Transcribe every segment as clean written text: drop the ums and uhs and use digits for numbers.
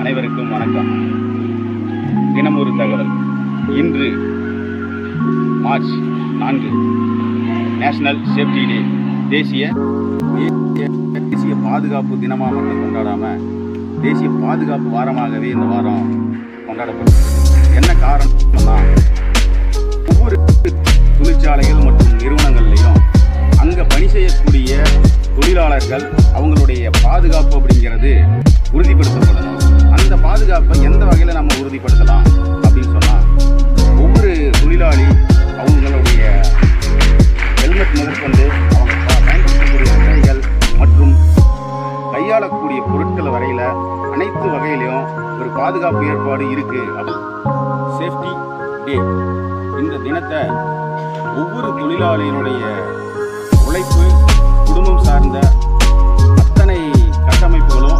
அனைவருக்கும் வணக்கம். தினம் ஒரு தகவல். இன்று மார்ச் 4 நேஷனல் சேஃப்டி டே, தேசிய பாதுகாப்பு தினமாக மட்டும் கொண்டாடாம தேசிய பாதுகாப்பு வாரமாகவே இந்த வாரம் கொண்டாடப்படுது. என்ன காரணம்னா, ஒவ்வொரு தொழிற்சாலைகள் மற்றும் நிறுவனங்கள்லையும் அங்கே பணி செய்யக்கூடிய தொழிலாளர்கள் அவங்களுடைய பாதுகாப்பு அப்படிங்கிறது உறுதிப்படுத்தப்படணும். அந்த பாதுகாப்பை எந்த வகையில் நம்ம உறுதிப்படுத்தலாம் அப்படின்னு சொன்னால், ஒவ்வொரு தொழிலாளி அவங்களுடைய ஹெல்மெட் முதற்கொண்டு அவங்க பயன்படுத்தக்கூடிய உடைகள் மற்றும் கையாளக்கூடிய பொருட்கள் வரையில் அனைத்து வகையிலையும் ஒரு பாதுகாப்பு ஏற்பாடு இருக்குது. சேஃப்டி டே இந்த தினத்தை ஒவ்வொரு தொழிலாளியினுடைய உழைப்பு, குடும்பம் சார்ந்த அத்தனை கட்டமைப்புகளும்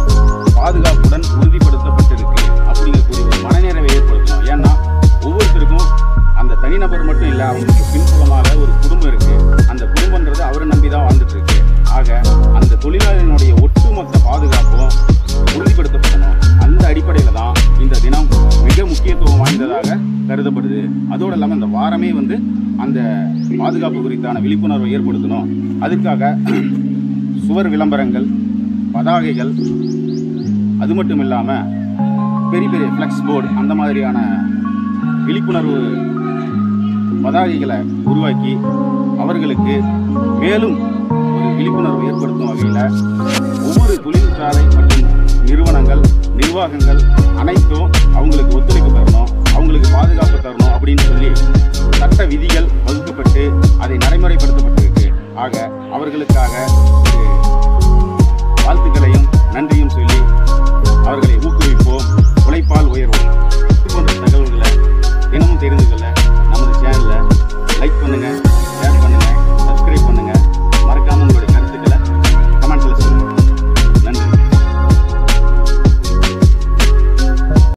பாதுகாப்புடன் உறுதிப்படுத்தப்பட்டிருக்கு அப்படிங்கக்கூடிய ஒரு மனநிறைவை ஏற்படுத்தணும். ஏன்னா ஒவ்வொருத்தருக்கும் அந்த தனிநபர் மட்டும் இல்லை, அவங்களுக்கு பின்புலமாக ஒரு குடும்பம் இருக்கு. அந்த குடும்பன்றது அவரை நம்பி தான் வாழ்ந்துட்டு இருக்கு. ஆக அந்த தொழிலாளியினுடைய ஒட்டுமொத்த பாதுகாப்பும் உறுதிப்படுத்தப்படணும். அந்த அடிப்படையில் தான் இந்த தினம் மிக முக்கியத்துவம் வாய்ந்ததாக கருதப்படுது. அதோடு இல்லாமல் இந்த வாரமே அந்த பாதுகாப்பு குறித்தான விழிப்புணர்வை ஏற்படுத்தணும். அதுக்காக சுவர் விளம்பரங்கள், பதாகைகள், அது மட்டும் இல்லாமல் பெரிய பெரிய ஃப்ளெக்ஸ் போர்டு, அந்த மாதிரியான விழிப்புணர்வு பதாகைகளை உருவாக்கி அவர்களுக்கு மேலும் ஒரு விழிப்புணர்வு ஏற்படுத்தும் வகையில் ஒவ்வொரு தொழிற்சாலை மற்றும் நிறுவனங்கள், நிர்வாகங்கள் அனைத்தும் அவங்களுக்கு ஒத்துழைப்பு தரணும், அவங்களுக்கு பாதுகாப்பு தரணும் அப்படின்னு சொல்லி சட்ட விதிகள் வகுக்கப்பட்டு அதை நடைமுறைப்படுத்தப்பட்டிருக்கு. ஆக அவர்களுக்காக